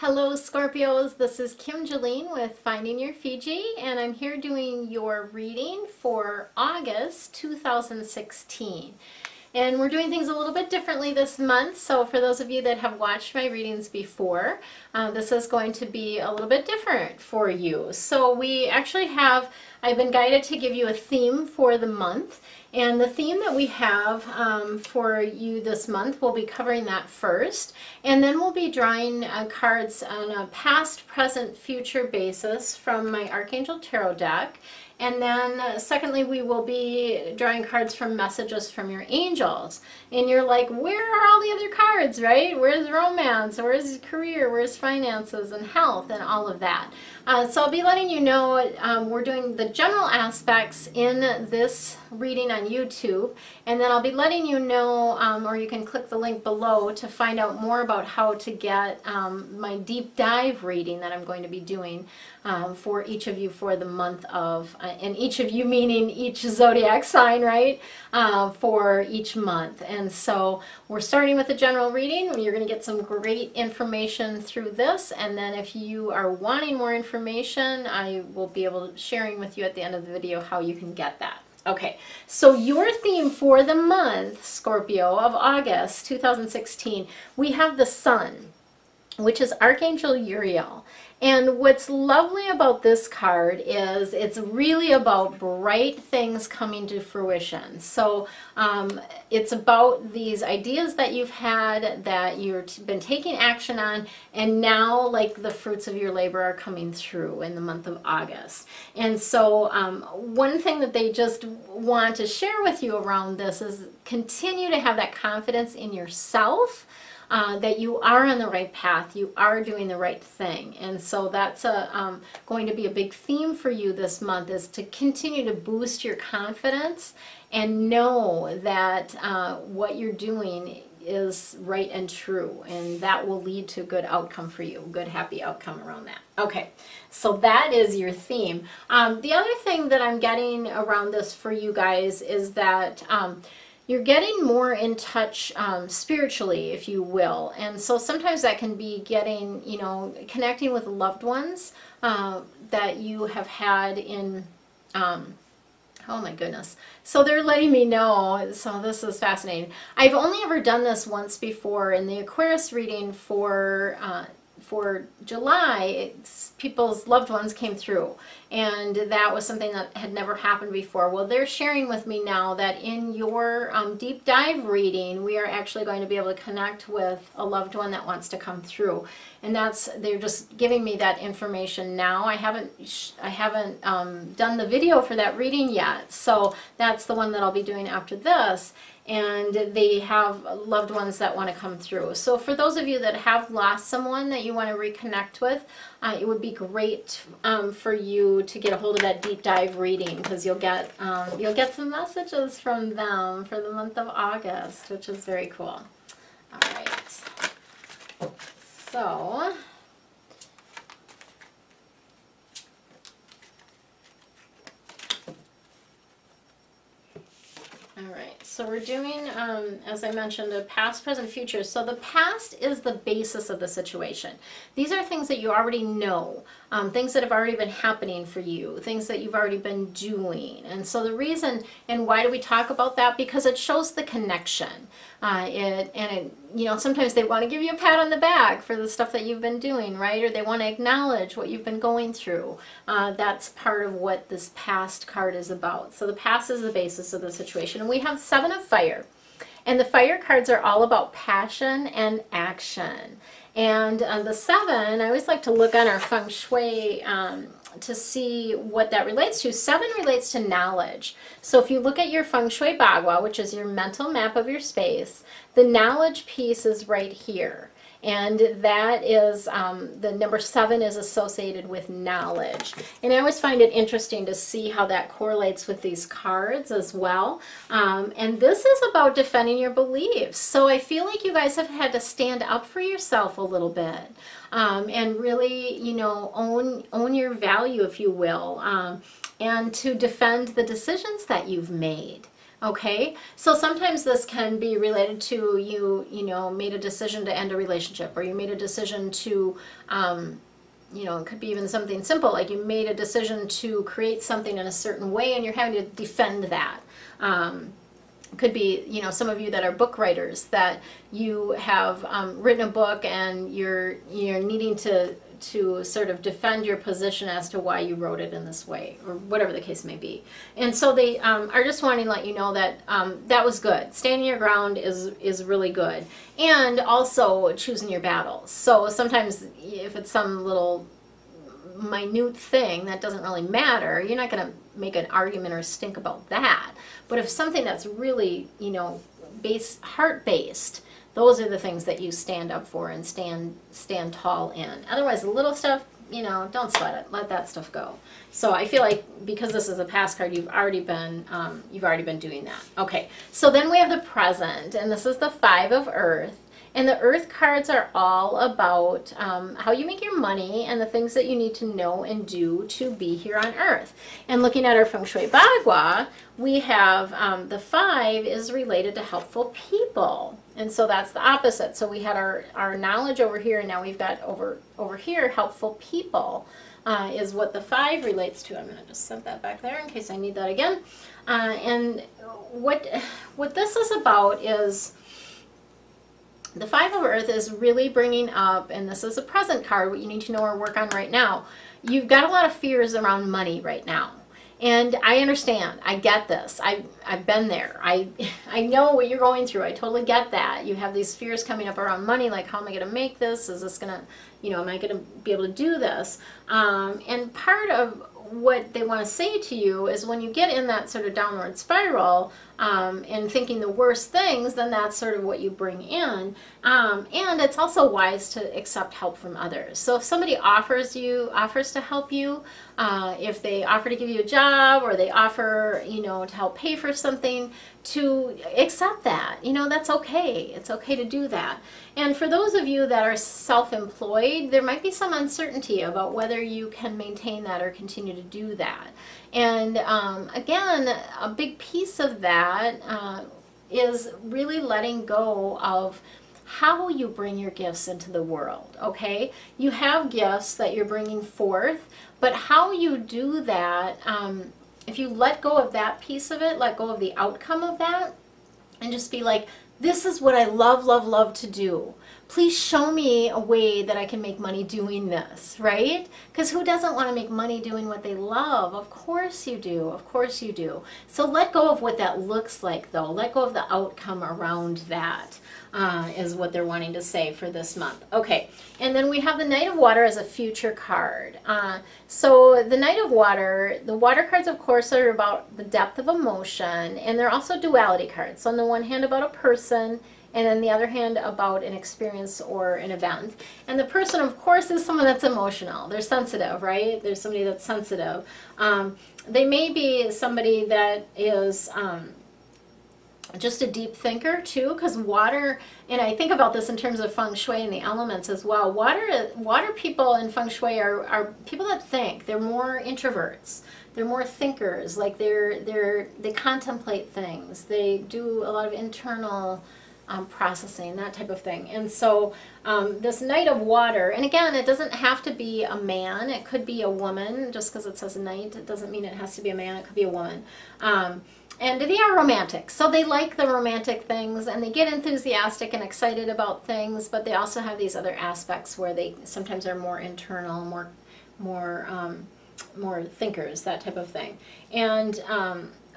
Hello Scorpios, this is Kim Jolene with Finding Your Fiji, and I'm here doing your reading for August 2016. And we're doing things a little bit differently this month, so for those of you that have watched my readings before, this is going to be a little bit different for you. So I've been guided to give you a theme for the month, and the theme that we have for you this month, we'll be covering that first, and then we'll be drawing cards on a past, present, future basis from my Archangel Tarot deck. And then secondly, we will be drawing cards from messages from your angels. And you're like, where are all the other cards, right? Where's romance? Where's career? Where's finances and health and all of that? So I'll be letting you know we're doing the general aspects in this reading on YouTube. And then I'll be letting you know, or you can click the link below to find out more about how to get my deep dive reading that I'm going to be doing for each of you for the month of, and each of you meaning each zodiac sign, right, for each month. And so we're starting with a general reading. You're going to get some great information through this, and then if you are wanting more information, I will be sharing with you at the end of the video how you can get that. Okay, so your theme for the month, Scorpio, of August 2016, we have the Sun, which is Archangel Uriel. And what's lovely about this card is it's really about bright things coming to fruition. So it's about these ideas that you've had that you've been taking action on, and now like the fruits of your labor are coming through in the month of August. And so one thing that they just want to share with you around this is continue to have that confidence in yourself. That you are on the right path, you are doing the right thing. And so that's going to be a big theme for you this month, is to continue to boost your confidence and know that what you're doing is right and true, and that will lead to a good outcome for you, good happy outcome around that. Okay, so that is your theme. The other thing that I'm getting around this for you guys is that you're getting more in touch spiritually, if you will. And so sometimes that can be getting, connecting with loved ones that you have had in, oh my goodness. So they're letting me know, so this is fascinating. I've only ever done this once before in the Aquarius reading for July. People's loved ones came through, and that was something that had never happened before. Well, they're sharing with me now that in your deep dive reading, we are actually going to be able to connect with a loved one that wants to come through, and they're just giving me that information now. I haven't done the video for that reading yet, so that's the one that I'll be doing after this. And they have loved ones that want to come through. So for those of you that have lost someone that you want to reconnect with, it would be great for you to get a hold of that deep dive reading, because you'll get some messages from them for the month of August, which is very cool. All right. So so we're doing, as I mentioned, a past, present, future. So the past is the basis of the situation. These are things that you already know, things that have already been happening for you, things that you've already been doing. And so the reason, and why do we talk about that? Because it shows the connection. Sometimes they want to give you a pat on the back for the stuff that you've been doing, right? Or they want to acknowledge what you've been going through. That's part of what this past card is about. So the past is the basis of the situation. And we have 7 of Fire. And the Fire cards are all about passion and action. And the 7, I always like to look on our feng shui to see what that relates to. 7 relates to knowledge. So if you look at your feng shui bagua, which is your mental map of your space, the knowledge piece is right here. And that is, the number 7 is associated with knowledge. And I always find it interesting to see how that correlates with these cards as well. And this is about defending your beliefs. So I feel like you guys have had to stand up for yourself a little bit. And really, own your value, if you will, and to defend the decisions that you've made. Okay, so sometimes this can be related to you know, made a decision to end a relationship, or you made a decision to, you know, it could be even something simple, like you made a decision to create something in a certain way and you're having to defend that. Could be, you know, some of you that are book writers, that you have written a book and you're needing to sort of defend your position as to why you wrote it in this way, or whatever the case may be. And so they are just wanting to let you know that that was good. Standing your ground is really good. And also choosing your battles. So sometimes if it's some little minute thing that doesn't really matter, you're not going to make an argument or stink about that. But if something that's really, you know, heart-based, those are the things that you stand up for and stand tall in. Otherwise, the little stuff, you know, don't sweat it. Let that stuff go. So I feel like because this is a past card, you've already been doing that. Okay, so then we have the present, and this is the Five of Earth. And the Earth cards are all about how you make your money and the things that you need to know and do to be here on Earth. And looking at our Feng Shui Bagua, we have the 5 is related to helpful people. And so that's the opposite. So we had our knowledge over here, and now we've got over here, helpful people is what the 5 relates to. I'm going to just set that back there in case I need that again. And what this is about is, the Five of Earth is really bringing up, and this is a present card, what you need to know or work on right now. You've got a lot of fears around money right now. And I understand. I get this. I've been there. I know what you're going through. I totally get that. You have these fears coming up around money, like how am I going to make this? Is this going to, you know, am I going to be able to do this? And part of what they want to say to you is when you get in that sort of downward spiral and thinking the worst things, then that's sort of what you bring in. And it's also wise to accept help from others. So if somebody offers to help you, if they offer to give you a job, or they offer, you know, to help pay for something, to accept that. You know, that's okay. It's okay to do that. And for those of you that are self-employed, there might be some uncertainty about whether you can maintain that or continue to do that. And again, a big piece of that is really letting go of how you bring your gifts into the world, okay? You have gifts that you're bringing forth, but how you do that, if you let go of that piece of it, let go of the outcome of that, and just be like, this is what I love, love, love to do. Please show me a way that I can make money doing this, right? Because who doesn't want to make money doing what they love? Of course you do. Of course you do. So let go of what that looks like, though. Let go of the outcome around that. Is what they're wanting to say for this month. Okay, and then we have the Knight of Water as a future card. So the Knight of Water, the water cards, of course, are about the depth of emotion, and they're also duality cards. So on the one hand, about a person, and then the other hand, about an experience or an event. And the person, of course, is someone that's emotional. They're sensitive, right? There's somebody that's sensitive. They may be somebody that is just a deep thinker too, because water, and I think about this in terms of Feng Shui and the elements as well. Water people in Feng Shui are people that think. They're more introverts. They're more thinkers. Like they contemplate things. They do a lot of internal processing, that type of thing. And so this Knight of Water, and again, it doesn't have to be a man. It could be a woman. Just because it says knight, it doesn't mean it has to be a man. It could be a woman. And they are romantic, so they like the romantic things, and they get enthusiastic and excited about things, but they also have these other aspects where they sometimes are more internal, more thinkers, that type of thing. And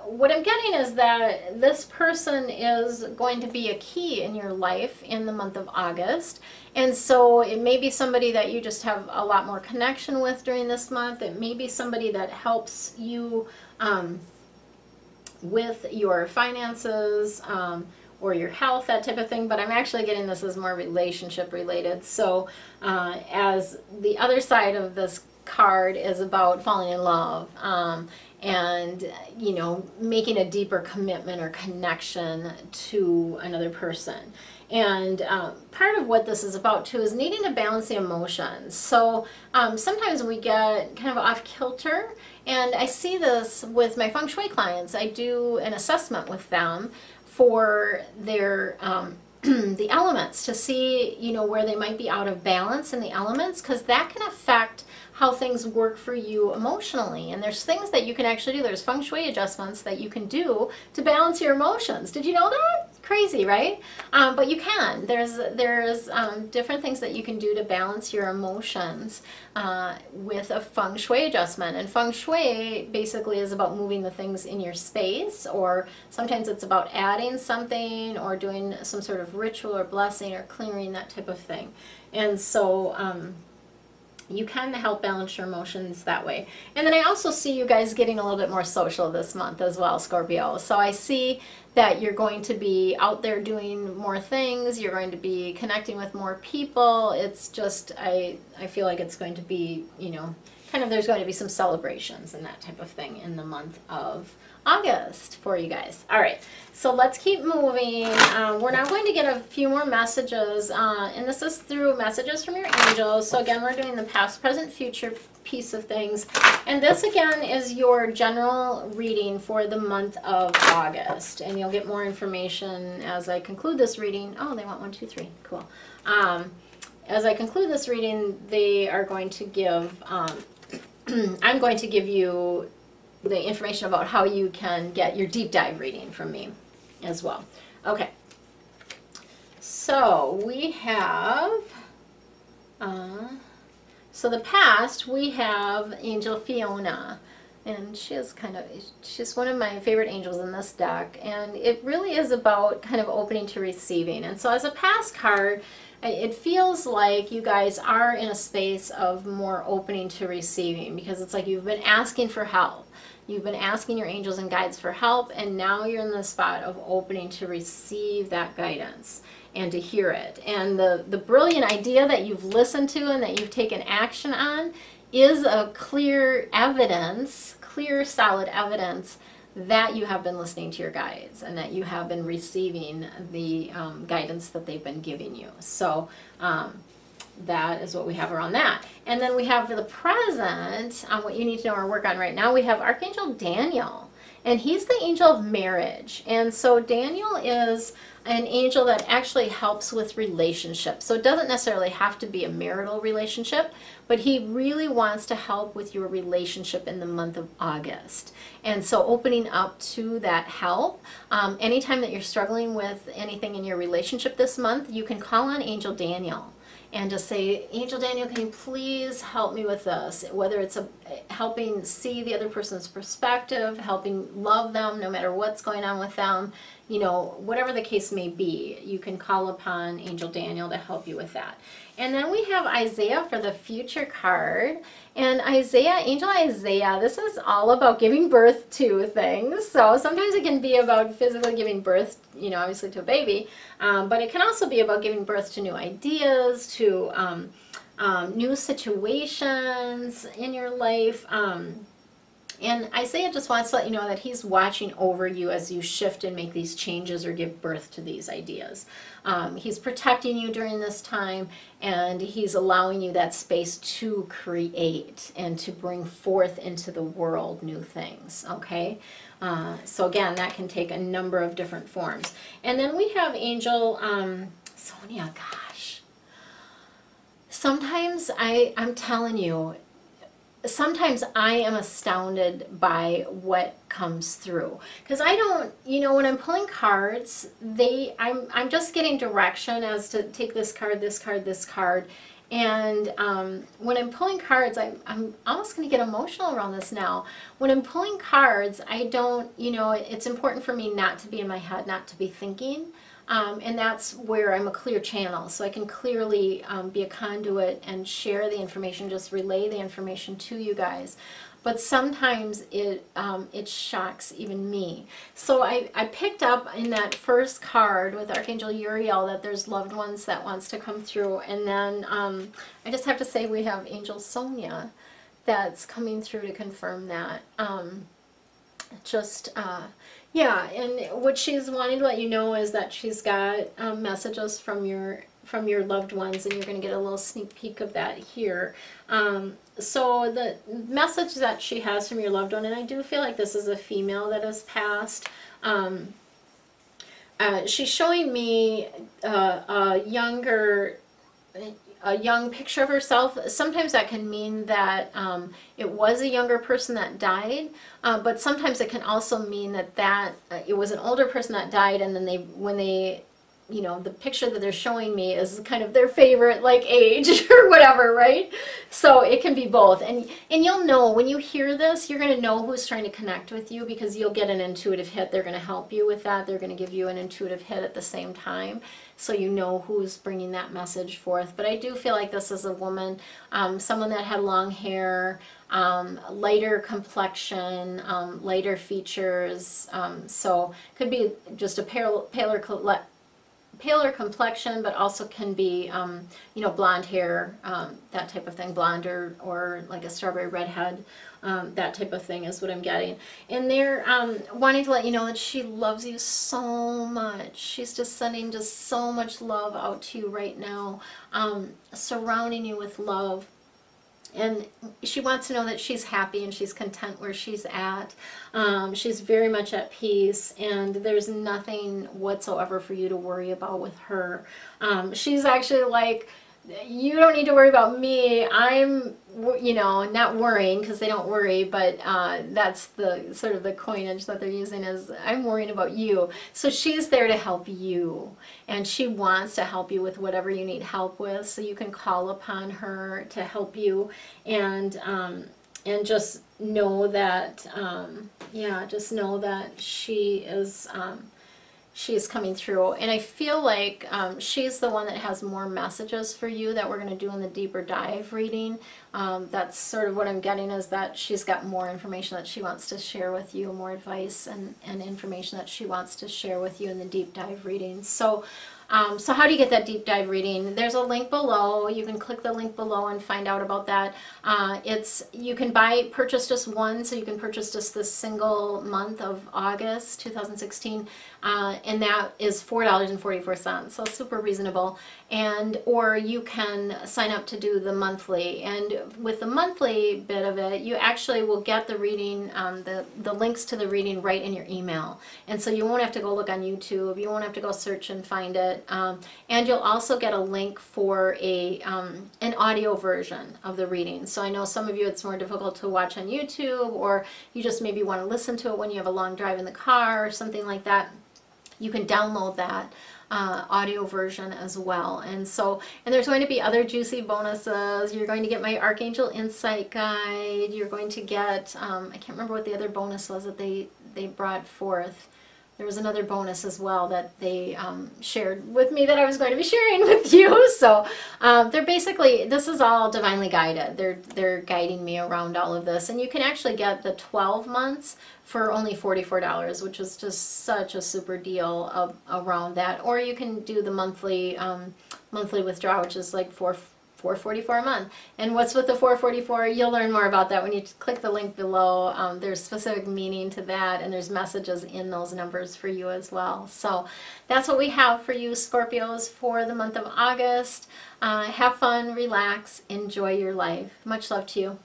what I'm getting is that this person is going to be a key in your life in the month of August. And so it may be somebody that you just have a lot more connection with during this month. It may be somebody that helps you with your finances or your health, that type of thing, but I'm actually getting this as more relationship related. So as the other side of this card is about falling in love and, you know, making a deeper commitment or connection to another person. And part of what this is about too is needing to balance the emotions. So sometimes we get kind of off kilter, and I see this with my feng shui clients. I do an assessment with them for their the elements to see, you know, where they might be out of balance in the elements, because that can affect how things work for you emotionally. And there's things that you can actually do. There's feng shui adjustments that you can do to balance your emotions. Did you know that? Crazy, right? But you can. There's different things that you can do to balance your emotions with a feng shui adjustment. And feng shui basically is about moving the things in your space, or sometimes it's about adding something or doing some sort of ritual or blessing or clearing, that type of thing. And so you can help balance your emotions that way. And then I also see you guys getting a little bit more social this month as well, Scorpio. So I see that you're going to be out there doing more things. You're going to be connecting with more people. It's just, I feel like it's going to be, you know, kind of, there's going to be some celebrations and that type of thing in the month of August for you guys. All right, so let's keep moving. We're now going to get a few more messages, and this is through messages from your angels. So again, we're doing the past, present, future piece of things. And this again is your general reading for the month of August. And you'll get more information as I conclude this reading. Oh, they want 1, 2, 3. Cool. As I conclude this reading, they are going to give, I'm going to give you the information about how you can get your deep dive reading from me as well. Okay, so we have, so the past, we have Angel Fiona, and she's one of my favorite angels in this deck, and it really is about kind of opening to receiving. And so as a past card, it feels like you guys are in a space of more opening to receiving, because it's like you've been asking for help. You've been asking your angels and guides for help, and now you're in the spot of opening to receive that guidance and to hear it. And the brilliant idea that you've listened to and that you've taken action on is a clear evidence, clear, solid evidence that you have been listening to your guides and that you have been receiving the guidance that they've been giving you. So that is what we have around that. And then we have for the present, what you need to know or work on right now, we have Archangel Daniel. And he's the angel of marriage. And so Daniel is an angel that actually helps with relationships. So it doesn't necessarily have to be a marital relationship, but he really wants to help with your relationship in the month of August. And so opening up to that help, anytime that you're struggling with anything in your relationship this month, you can call on Angel Daniel and just say, Angel Daniel, can you please help me with this? Whether it's helping see the other person's perspective, helping love them no matter what's going on with them, you know, whatever the case may be, you can call upon Angel Daniel to help you with that. And then we have Isaiah for the future card. And Isaiah, Angel Isaiah, this is all about giving birth to things. So sometimes it can be about physically giving birth, you know, obviously to a baby, but it can also be about giving birth to new ideas, to new situations in your life. And Isaiah just wants to let you know that he's watching over you as you shift and make these changes or give birth to these ideas. He's protecting you during this time, and he's allowing you that space to create and to bring forth into the world new things, okay? So again, that can take a number of different forms. And then we have Angel Sonia, gosh. Sometimes I'm telling you, sometimes I am astounded by what comes through, because I don't, you know, when I'm pulling cards, I'm just getting direction as to take this card, this card, this card. And when I'm pulling cards, I'm almost going to get emotional around this now. When I'm pulling cards, I don't, you know, it's important for me not to be in my head, not to be thinking. And that's where I'm a clear channel, so I can clearly be a conduit and share the information, just relay the information to you guys. But sometimes it shocks even me. So I picked up in that first card with Archangel Uriel that there's loved ones that wants to come through. And then I just have to say we have Angel Sonia that's coming through to confirm that. just yeah, and what she's wanting to let you know is that she's got messages from your loved ones, and you're going to get a little sneak peek of that here. So the message that she has from your loved one, and I do feel like this is a female that has passed. She's showing me a young picture of herself. Sometimes that can mean that it was a younger person that died, but sometimes it can also mean that it was an older person that died, and then when they, you know, the picture that they're showing me is kind of their favorite like age or whatever, right? So it can be both, and you'll know when you hear this, you're going to know who's trying to connect with you, because you'll get an intuitive hit. They're going to help you with that. They're going to give you an intuitive hit at the same time, so you know who's bringing that message forth. But I do feel like this is a woman, someone that had long hair, lighter complexion, lighter features, so could be just a paler complexion, but also can be, you know, blonde hair, that type of thing, blonde or like a strawberry redhead, that type of thing is what I'm getting. And they're wanting to let you know that she loves you so much. She's just sending just so much love out to you right now, surrounding you with love. And she wants to know that she's happy and she's content where she's at. She's very much at peace, and there's nothing whatsoever for you to worry about with her. She's actually like, you don't need to worry about me. I'm, you know, not worrying, because they don't worry, but that's the sort of the coinage that they're using, is I'm worrying about you. So she's there to help you, and she wants to help you with whatever you need help with, so you can call upon her to help you, and just know that, yeah, just know that she is coming through. And I feel like she's the one that has more messages for you that we're going to do in the deeper dive reading. That's sort of what I'm getting, is that she's got more information that she wants to share with you, more advice and information that she wants to share with you in the deep dive reading. So so how do you get that deep dive reading? There's a link below. You can click the link below and find out about that. You can purchase just one, so you can purchase just this single month of August 2016, and that is $4.44, so super reasonable. Or you can sign up to do the monthly, and with the monthly bit of it, you actually will get the reading, the links to the reading right in your email, and so you won't have to go look on YouTube, you won't have to go search and find it. And you'll also get a link for an audio version of the reading. So I know some of you it's more difficult to watch on YouTube, or you just maybe want to listen to it when you have a long drive in the car or something like that. You can download that audio version as well. And there's going to be other juicy bonuses. You're going to get my Archangel Insight Guide. You're going to get, I can't remember what the other bonus was that they brought forth. There was another bonus as well that they shared with me that I was going to be sharing with you. So they're basically, this is all divinely guided. They're guiding me around all of this. And you can actually get the 12 months for only $44, which is just such a super deal around that. Or you can do the monthly withdrawal, which is like $444 a month. And what's with the $444? You'll learn more about that when you click the link below. There's specific meaning to that, and there's messages in those numbers for you as well. So that's what we have for you, Scorpios, for the month of August. Have fun, relax, enjoy your life. Much love to you.